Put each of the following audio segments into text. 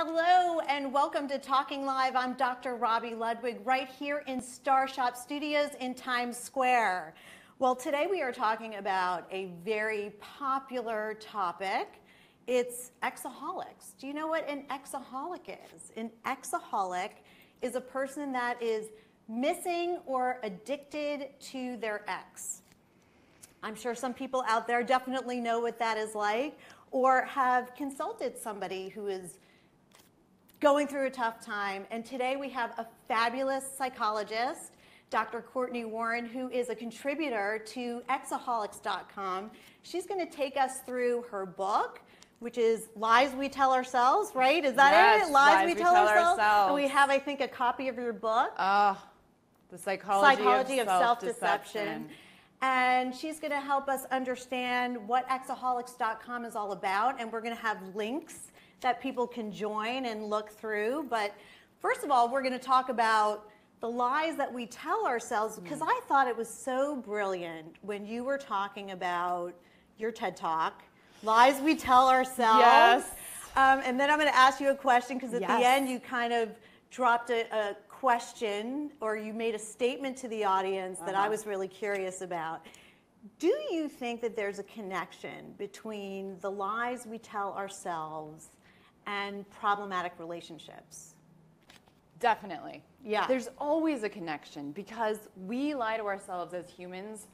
Hello and welcome to Talking Live. I'm Dr. Robi Ludwig right here in Star Shop Studios in Times Square. Well, today we are talking about a very popular topic. It's exaholics. Do you know what an exaholic is? An exaholic is a person that is missing or addicted to their ex. I'm sure some people out there definitely know what that is like or have consulted somebody who is going through a tough time. And today we have a fabulous psychologist, Dr. Cortney Warren, who is a contributor to exaholics.com. She's going to take us through her book, which is Lies We Tell Ourselves, right? Is that yes, it? Lies We Tell Ourselves. Ourselves. And we have, I think, a copy of your book. The Psychology of Self-Deception. And she's going to help us understand what exaholics.com is all about. And we're going to have links that people can join and look through. But first of all, we're going to talk about the lies that we tell ourselves, because I thought it was so brilliant when you were talking about your TED Talk, Lies We Tell Ourselves. Yes. And then I'm going to ask you a question, because at the end you kind of dropped a question, or you made a statement to the audience that I was really curious about. Do you think that there's a connection between the lies we tell ourselves and problematic relationships? Definitely. Yeah. There's always a connection, because we lie to ourselves as humans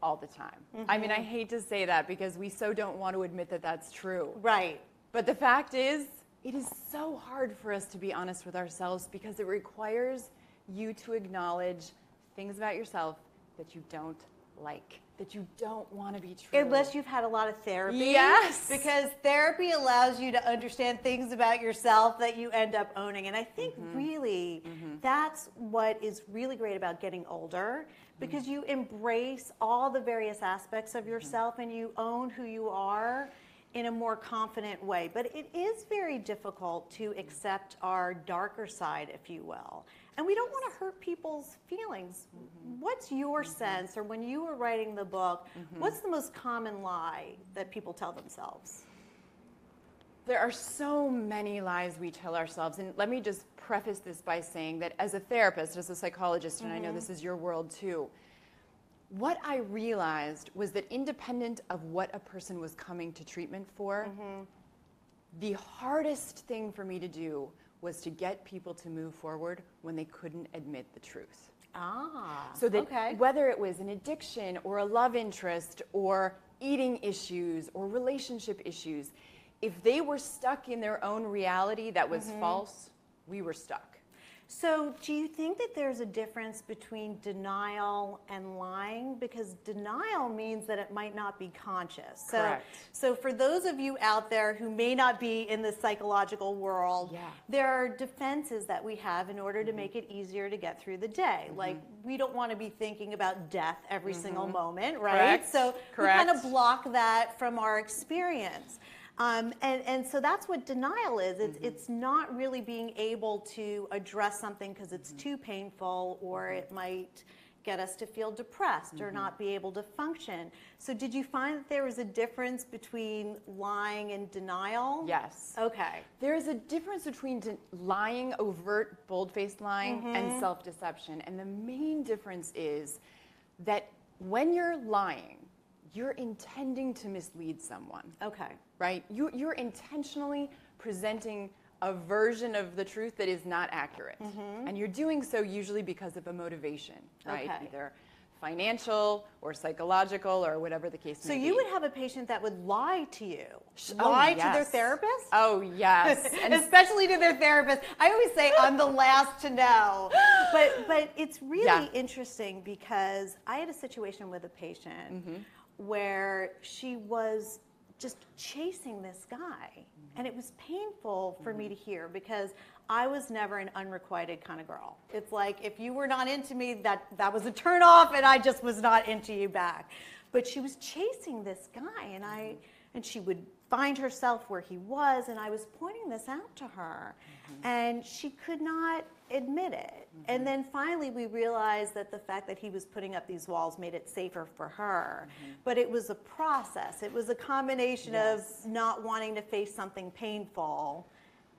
all the time. I mean, I hate to say that because we so don't want to admit that that's true. Right. But the fact is, it is so hard for us to be honest with ourselves, because it requires you to acknowledge things about yourself that you don't like, that you don't want to be true. Unless you've had a lot of therapy. Yes. Because therapy allows you to understand things about yourself that you end up owning. And I think really that's what is really great about getting older, because you embrace all the various aspects of yourself and you own who you are in a more confident way. But it is very difficult to accept our darker side, if you will. And we don't want to hurt people's feelings. What's your sense, or when you were writing the book, what's the most common lie that people tell themselves? There are so many lies we tell ourselves. And let me just preface this by saying that as a therapist, as a psychologist, and I know this is your world too, what I realized was that independent of what a person was coming to treatment for, the hardest thing for me to do was to get people to move forward when they couldn't admit the truth. So that whether it was an addiction or a love interest or eating issues or relationship issues, if they were stuck in their own reality that was false, we were stuck. So do you think that there's a difference between denial and lying? Because denial means that it might not be conscious. Correct. So for those of you out there who may not be in the psychological world, there are defenses that we have in order to make it easier to get through the day. Like, we don't want to be thinking about death every single moment, right? Correct. So we kind of block that from our experience. And so that's what denial is. It's not really being able to address something because it's too painful, or it might get us to feel depressed or not be able to function. So did you find that there was a difference between lying and denial? Yes. Okay. There is a difference between lying, overt, bold-faced lying, and self-deception. And the main difference is that when you're lying, you're intending to mislead someone. Okay. Right? You're intentionally presenting a version of the truth that is not accurate. And you're doing so usually because of a motivation, right? Okay. Either financial or psychological or whatever the case may be. So you would have a patient that would lie to you? Lie to their therapist? Oh, yes. And especially to their therapist. I always say I'm the last to know. But it's really interesting, because I had a situation with a patient where she was just chasing this guy. And it was painful for me to hear, because I was never an unrequited kind of girl. It's like, if you were not into me, that was a turn off, and I just was not into you back. But she was chasing this guy, and she would find herself where he was, and I was pointing this out to her, and she could not admit it. And then finally we realized that the fact that he was putting up these walls made it safer for her. But it was a process. It was a combination of not wanting to face something painful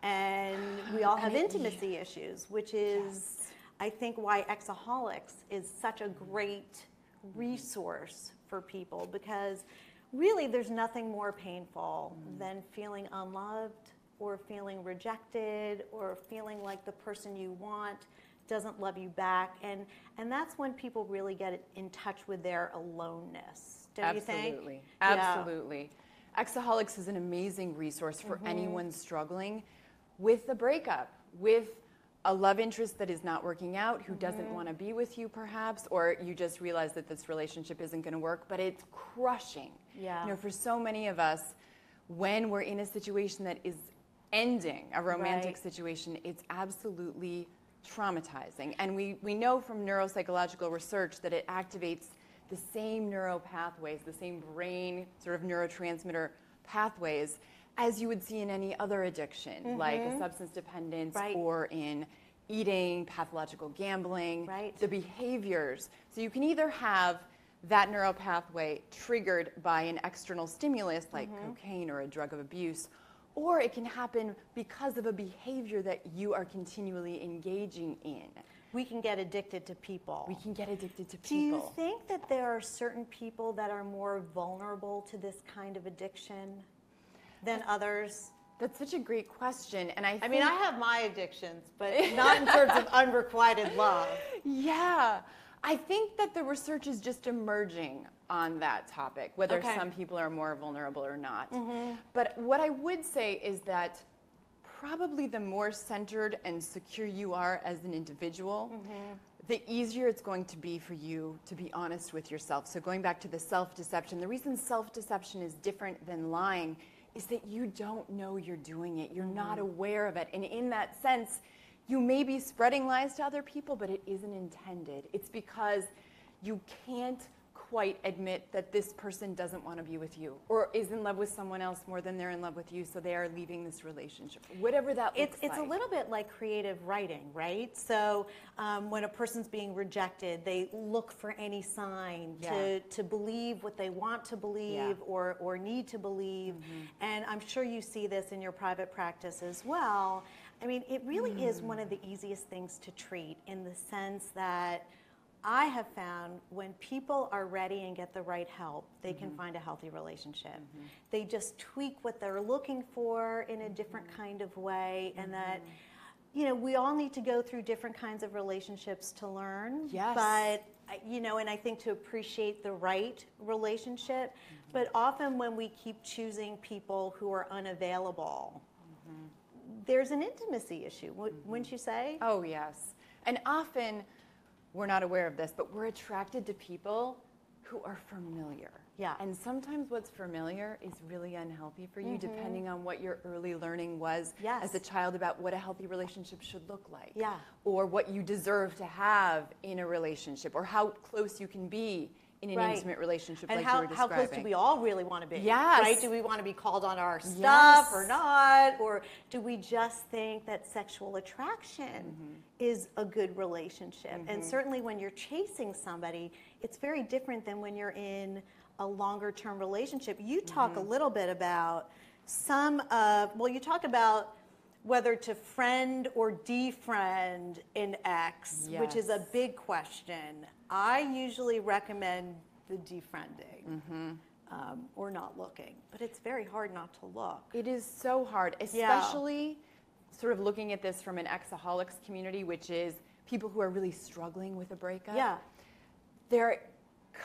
And we all have intimacy issues, which is, I think, why Exaholics is such a great resource for people, because really there's nothing more painful than feeling unloved or feeling rejected or feeling like the person you want doesn't love you back. And that's when people really get in touch with their aloneness. Don't you think? Absolutely. Absolutely. Exaholics is an amazing resource for anyone struggling with a breakup, with a love interest that is not working out, who doesn't want to be with you perhaps, or you just realize that this relationship isn't going to work, but it's crushing. Yeah. You know, for so many of us, when we're in a situation that is ending, a romantic situation, it's absolutely traumatizing. And we know from neuropsychological research that it activates the same neuropathways, the same brain sort of neurotransmitter pathways as you would see in any other addiction, like a substance dependence or in eating, pathological gambling, the behaviors. So you can either have that neuropathway triggered by an external stimulus like cocaine or a drug of abuse, or it can happen because of a behavior that you are continually engaging in. We can get addicted to people. We can get addicted to people. Do you think that there are certain people that are more vulnerable to this kind of addiction than others? That's such a great question. And I mean, I have my addictions, but not in terms of unrequited love. Yeah. I think that the research is just emerging on that topic, whether some people are more vulnerable or not. But what I would say is that probably the more centered and secure you are as an individual, the easier it's going to be for you to be honest with yourself. So going back to the self-deception, the reason self-deception is different than lying is that you don't know you're doing it. You're not aware of it. And in that sense, you may be spreading lies to other people, but it isn't intended. It's because you can't quite admit that this person doesn't want to be with you or is in love with someone else more than they're in love with you, so they are leaving this relationship. Whatever that looks like. It's a little bit like creative writing, right? So when a person's being rejected, they look for any sign to believe what they want to believe or need to believe. And I'm sure you see this in your private practice as well. I mean, it really is one of the easiest things to treat, in the sense that I have found when people are ready and get the right help, they can find a healthy relationship. They just tweak what they're looking for in a different kind of way, and that, you know, we all need to go through different kinds of relationships to learn. Yes. But, you know, and I think to appreciate the right relationship, but often when we keep choosing people who are unavailable, there's an intimacy issue, wouldn't you say? Oh, yes. And often, we're not aware of this, but we're attracted to people who are familiar. Yeah. And sometimes what's familiar is really unhealthy for you, depending on what your early learning was as a child about what a healthy relationship should look like. Yeah. Or what you deserve to have in a relationship, or how close you can be in an intimate relationship, and like you were describing. how close do we all really want to be? Yes. Right? Do we want to be called on our stuff or not? Or do we just think that sexual attraction is a good relationship? And certainly when you're chasing somebody, it's very different than when you're in a longer term relationship. You talk a little bit about you talk about whether to friend or defriend an ex, which is a big question. I usually recommend the defriending or not looking, but it's very hard not to look. It is so hard, especially sort of looking at this from an exaholics community, which is people who are really struggling with a breakup. Yeah. They're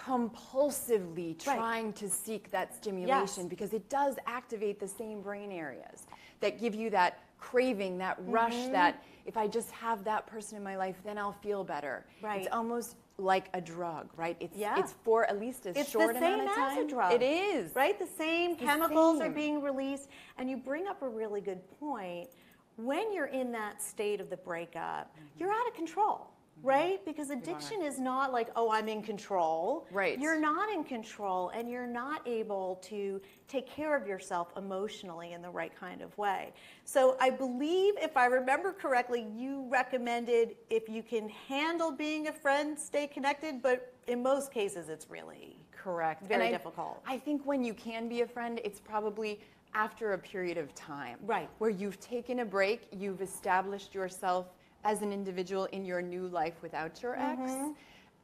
compulsively trying to seek that stimulation because it does activate the same brain areas that give you that craving, that rush, that if I just have that person in my life, then I'll feel better. Right. It's almost like a drug, right? It's for at least a short amount of time. It's the same as a drug. It is. Right? The same chemicals are being released. And you bring up a really good point. When you're in that state of the breakup, you're out of control. Right? Because addiction is not like, oh, I'm in control. Right. You're not in control, and you're not able to take care of yourself emotionally in the right kind of way. So I believe, if I remember correctly, you recommended if you can handle being a friend, stay connected, but in most cases it's really correct. very difficult. I think when you can be a friend, it's probably after a period of time. Right. Where you've taken a break, you've established yourself as an individual in your new life without your ex.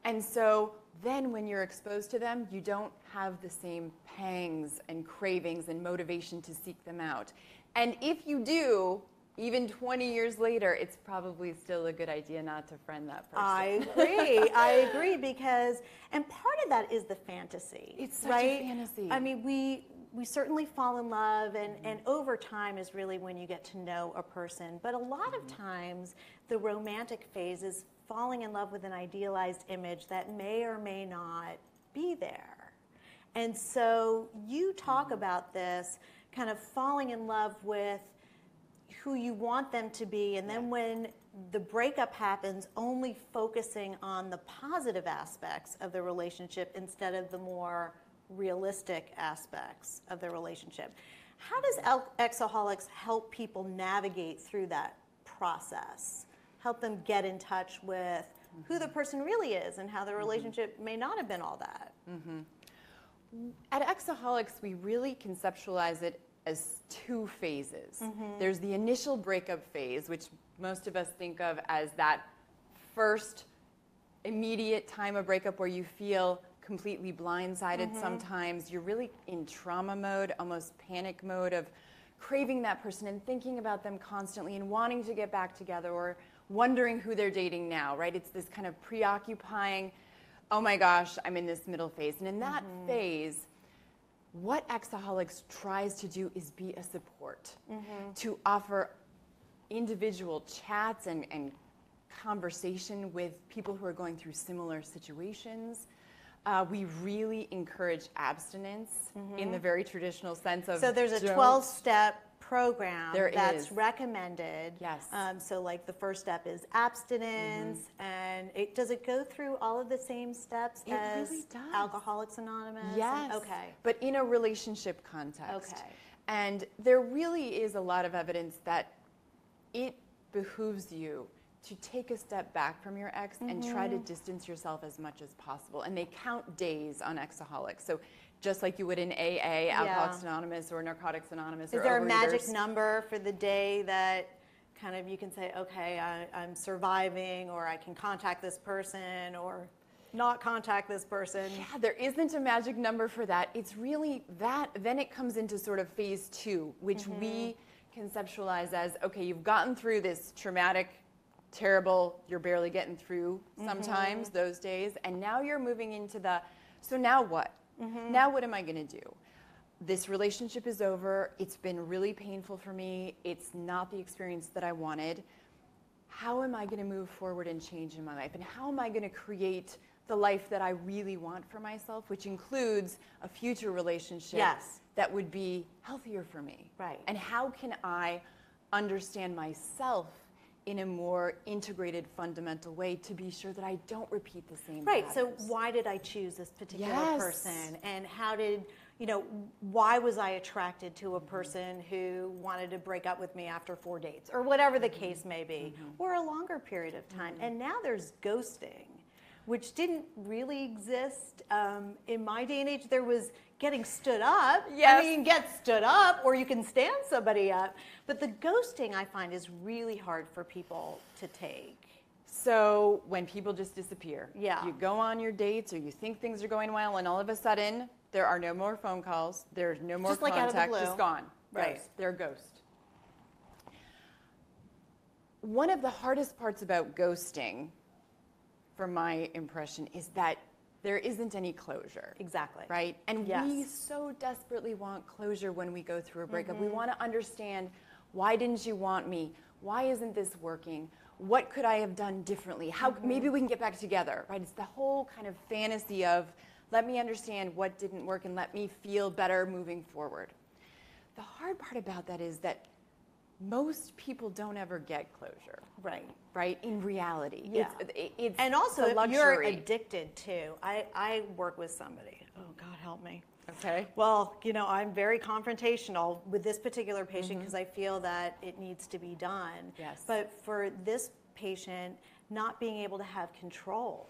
And so then when you're exposed to them, you don't have the same pangs and cravings and motivation to seek them out. And if you do, even 20 years later, it's probably still a good idea not to friend that person. I agree because, and part of that is the fantasy. It's such right? a fantasy. I mean, we certainly fall in love, and over time is really when you get to know a person. But a lot of times, the romantic phase is falling in love with an idealized image that may or may not be there. And so you talk about this kind of falling in love with who you want them to be, and then when the breakup happens, only focusing on the positive aspects of the relationship instead of the more realistic aspects of the relationship. How does Exaholics help people navigate through that process? Help them get in touch with who the person really is and how the relationship may not have been all that. At Exaholics, we really conceptualize it as two phases. There's the initial breakup phase, which most of us think of as that first immediate time of breakup where you feel completely blindsided sometimes. You're really in trauma mode, almost panic mode of craving that person and thinking about them constantly and wanting to get back together or wondering who they're dating now, right? It's this kind of preoccupying, oh my gosh, I'm in this middle phase. And in that phase, what Exaholics tries to do is be a support, to offer individual chats and conversation with people who are going through similar situations. We really encourage abstinence in the very traditional sense of So there's a 12-step program that's is. recommended. Yes. So like the first step is abstinence, and does it go through all of the same steps as really does. Alcoholics Anonymous? Yes. Okay. But in a relationship context. Okay. And there really is a lot of evidence that it behooves you to take a step back from your ex and try to distance yourself as much as possible. And they count days on Exaholics. So just like you would in AA, Alcoholics Anonymous, or Narcotics Anonymous, Is there a magic number for the day that kind of you can say, okay, I'm surviving, or I can contact this person, or not contact this person? Yeah, there isn't a magic number for that. It's really that. Then it comes into sort of phase 2, which we conceptualize as, okay, you've gotten through this traumatic, terrible, you're barely getting through sometimes those days, and now you're moving into the, so now what? Now what am I going to do? This relationship is over. It's been really painful for me. It's not the experience that I wanted. How am I going to move forward and change in my life? And how am I going to create the life that I really want for myself, which includes a future relationship that would be healthier for me? Right. And how can I understand myself in a more integrated, fundamental way to be sure that I don't repeat the same patterns? So why did I choose this particular person? And how did, why was I attracted to a person who wanted to break up with me after 4 dates, or whatever the case may be, or a longer period of time? And now there's ghosting, which didn't really exist. In my day and age, there was getting stood up. Yes. I mean, get stood up, or you can stand somebody up. But the ghosting, I find, is really hard for people to take. So when people just disappear, Yeah. you go on your dates, or you think things are going well, and all of a sudden, there are no more phone calls, there's no more Just like out of the contact, blue. just gone. Right. Ghost. They're a ghost. One of the hardest parts about ghosting, from my impression, is that there isn't any closure. Exactly. Right? And Yes. we so desperately want closure when we go through a breakup. We want to understand, why didn't you want me? Why isn't this working? What could I have done differently? How maybe we can get back together, right? It's the whole kind of fantasy of, let me understand what didn't work and let me feel better moving forward. The hard part about that is that most people don't ever get closure. Right? In reality. Yeah. It's And also, a if luxury. you're addicted too, I work with somebody. Oh, God help me. Okay. Well, I'm very confrontational with this particular patient because I feel that it needs to be done. Yes. But for this patient, not being able to have control.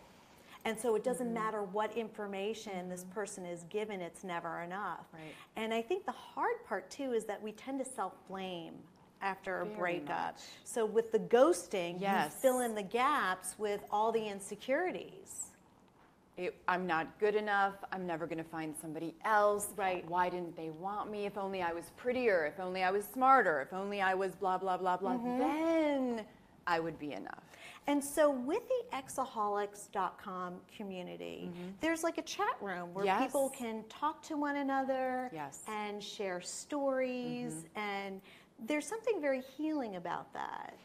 And so it doesn't matter what information this person is given, it's never enough. Right. And I think the hard part too is that we tend to self-blame after a Very breakup. much. So with the ghosting, Yes. you fill in the gaps with all the insecurities. I'm not good enough. I'm never going to find somebody else. Right. Why didn't they want me? If only I was prettier. If only I was smarter. If only I was blah, blah, blah, blah. Then I would be enough. And so with the Exaholics.com community, there's like a chat room where Yes. people can talk to one another Yes. and share stories. And there's something very healing about that.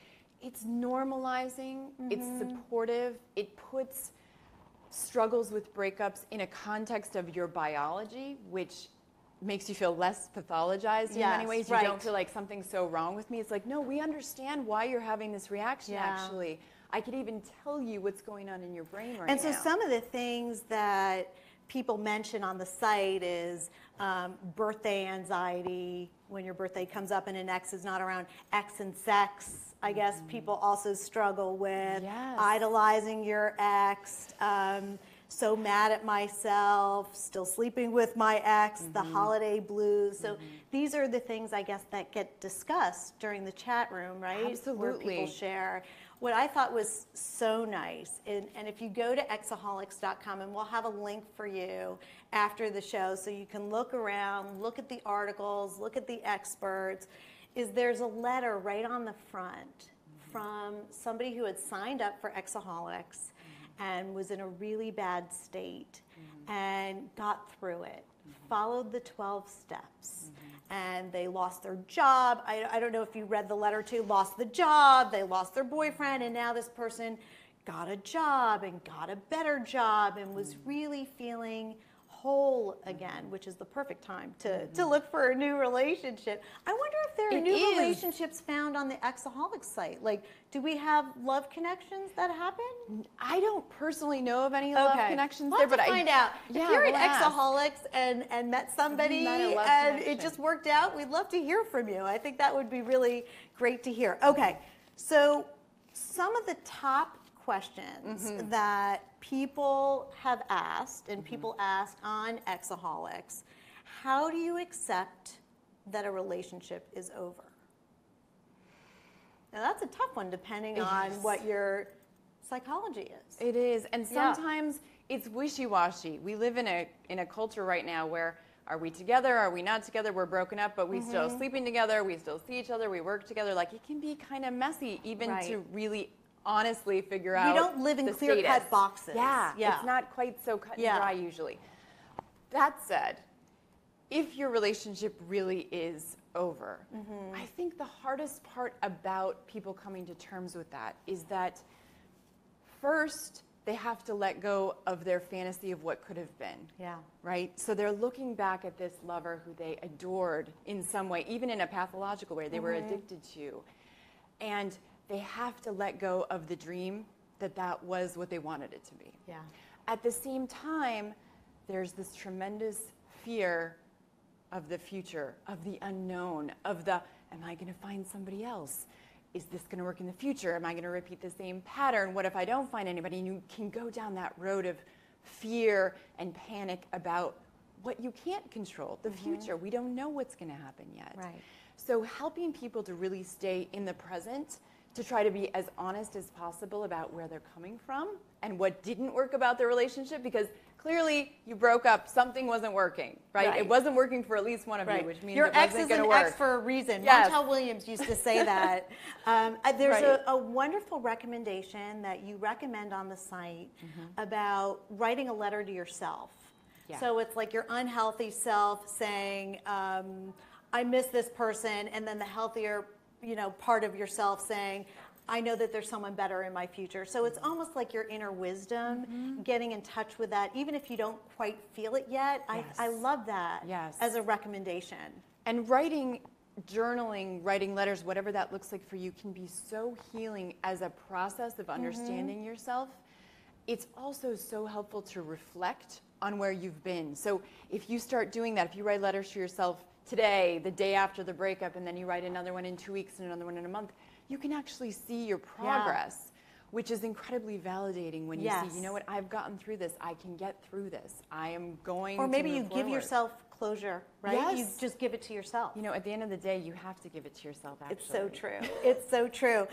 It's normalizing. It's supportive. It puts struggles with breakups in a context of your biology, which makes you feel less pathologized in many Yes, ways. You right. don't feel like something's so wrong with me. It's like, no, we understand why you're having this reaction, Yeah. actually. I could even tell you what's going on in your brain right And so now. some of the things that people mention on the site is birthday anxiety, when your birthday comes up and an ex is not around, ex and sex. I guess people also struggle with Yes. idolizing your ex, so mad at myself, still sleeping with my ex, the holiday blues. So these are the things, I guess, that get discussed during the chat room, right? Where Absolutely. people share. What I thought was so nice, and if you go to Exaholics.com, and we'll have a link for you after the show so you can look around, look at the articles, look at the experts, is there's a letter right on the front from somebody who had signed up for Exaholics and was in a really bad state and got through it, followed the 12 steps. And they lost their job. I don't know if you read the letter too, lost the job, they lost their boyfriend, and now this person got a job and got a better job and was really feeling whole again, which is the perfect time to look for a new relationship. I wonder if there are new relationships found on the Exaholics site. Like, do we have love connections that happen? I don't personally know of any love connections We'll there, have but to find out. Yeah, If you're we'll at ask. Exaholics and met somebody Met a love and it connection. just worked out, we'd love to hear from you. I think that would be really great to hear. Okay, so some of the top questions that people have asked and people ask on Exaholics, how do you accept that a relationship is over? Now that's a tough one depending on what your psychology is. It is, and Yeah. sometimes it's wishy-washy. We live in a culture right now where, are we together, are we not together, we're broken up, but we still sleeping together, we still see each other, we work together. Like, it can be kind of messy even to really honestly figure out We don't live in the clear-cut status. boxes. Yeah, Yeah. it's not quite so cut Yeah. and dry usually. That said, if your relationship really is over, I think the hardest part about people coming to terms with that is that first, they have to let go of their fantasy of what could have been. Yeah. Right? So they're looking back at this lover who they adored in some way, even in a pathological way they were addicted to. And they have to let go of the dream that that was what they wanted it to be. Yeah. At the same time, there's this tremendous fear of the future, of the unknown, of the, am I going to find somebody else? Is this going to work in the future? Am I going to repeat the same pattern? What if I don't find anybody? And you can go down that road of fear and panic about what you can't control, the future. We don't know what's going to happen yet. Right. So helping people to really stay in the present, to try to be as honest as possible about where they're coming from and what didn't work about the relationship, because clearly you broke up, something wasn't working, right? It wasn't working for at least one of you, which means your it ex wasn't is going to an work. ex for a reason. Yes. Montel Williams used to say that. There's Right. a wonderful recommendation that you recommend on the site about writing a letter to yourself. Yeah. So it's like your unhealthy self saying, I miss this person, and then the healthier, part of yourself saying, I know that there's someone better in my future. So it's almost like your inner wisdom, getting in touch with that, even if you don't quite feel it yet. Yes. I love that Yes. as a recommendation. And writing, journaling, writing letters, whatever that looks like for you, can be so healing as a process of understanding yourself. It's also so helpful to reflect on where you've been. So if you start doing that, if you write letters to yourself today, the day after the breakup, and then you write another one in 2 weeks and another one in a month, you can actually see your progress. which is incredibly validating when you Yes. see, you know what, I've gotten through this. I can get through this. I am going Or maybe to you move give forward. yourself closure, right? Yes. You just give it to yourself. You know, at the end of the day, you have to give it to yourself, actually. It's so true. It's so true.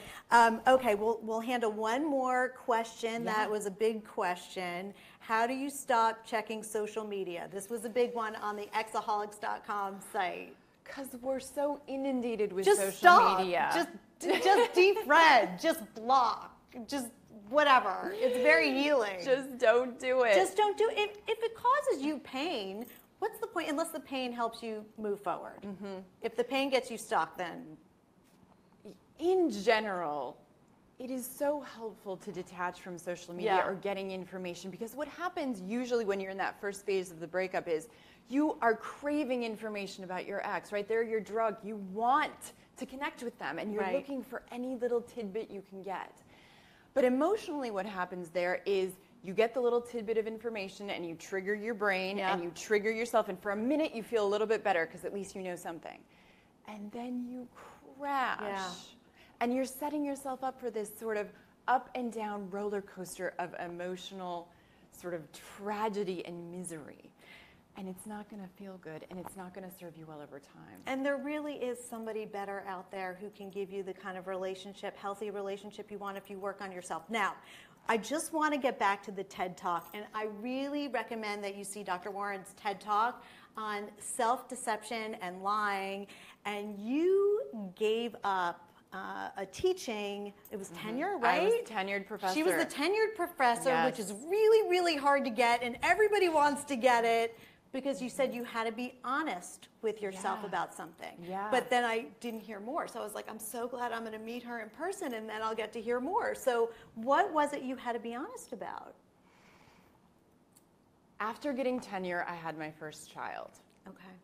Okay, we'll handle one more question. Yeah. That was a big question. How do you stop checking social media? This was a big one on the exaholics.com site. Because we're so inundated with Just social stop. media. Just defriend. Just block. Just whatever. It's very healing. Just don't do it. Just don't do it. If it causes you pain, what's the point? Unless the pain helps you move forward. Mm-hmm. If the pain gets you stuck, then in general, it is so helpful to detach from social media Yeah. or getting information, because what happens usually when you're in that first phase of the breakup is you are craving information about your ex, right? They're your drug. You want to connect with them, and you're Right. looking for any little tidbit you can get. But emotionally, what happens there is you get the little tidbit of information and you trigger your brain Yeah. and you trigger yourself, and for a minute you feel a little bit better because at least you know something. And then you crash. Yeah. And you're setting yourself up for this sort of up and down roller coaster of emotional sort of tragedy and misery. And it's not going to feel good, and it's not going to serve you well over time. And there really is somebody better out there who can give you the kind of relationship, healthy relationship you want if you work on yourself. Now, I just want to get back to the TED Talk, and I really recommend that you see Dr. Warren's TED Talk on self-deception and lying. And you gave up a teaching, it was tenure, right? I was a tenured professor. She was the tenured professor, Yes. which is really, really hard to get, and everybody wants to get it. Because you said you had to be honest with yourself Yeah. about something. Yeah. But then I didn't hear more. So I was like, I'm so glad I'm going to meet her in person, and then I'll get to hear more. So what was it you had to be honest about? After getting tenure, I had my first child. Okay.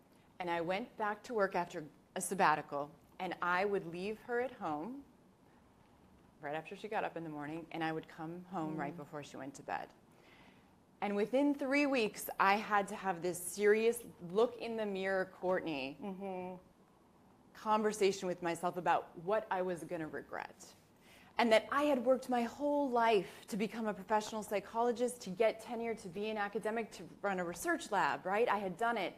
And I went back to work after a sabbatical, and I would leave her at home right after she got up in the morning, and I would come home right before she went to bed. And within 3 weeks, I had to have this serious look in the mirror, Cortney, conversation with myself about what I was going to regret. And that I had worked my whole life to become a professional psychologist, to get tenure, to be an academic, to run a research lab, right? I had done it.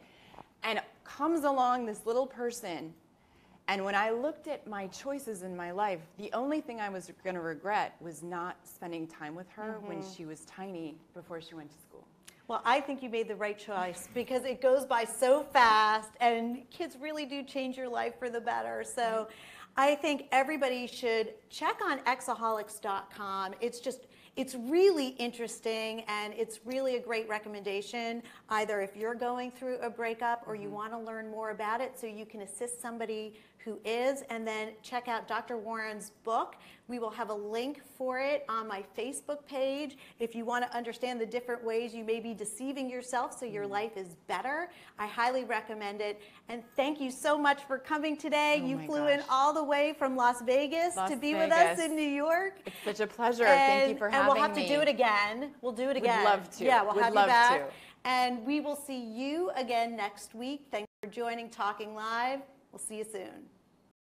And comes along this little person, and when I looked at my choices in my life, the only thing I was going to regret was not spending time with her when she was tiny before she went to school. Well, I think you made the right choice because it goes by so fast, and kids really do change your life for the better. So I think everybody should check on exaholics.com. It's really interesting, and it's really a great recommendation, either if you're going through a breakup or you want to learn more about it so you can assist somebody who is, and then check out Dr. Warren's book. We will have a link for it on my Facebook page if you want to understand the different ways you may be deceiving yourself so your life is better. I highly recommend it. And thank you so much for coming today. Oh you my flew in gosh. all the way from Las Vegas Las to be with us Vegas. in New York. It's such a pleasure. Thank you for having me. And we'll have to do it again. We'll do it again. Would love to. Yeah, we'll Would have love you back. to. And we will see you again next week. Thanks for joining Talking Live. We'll see you soon.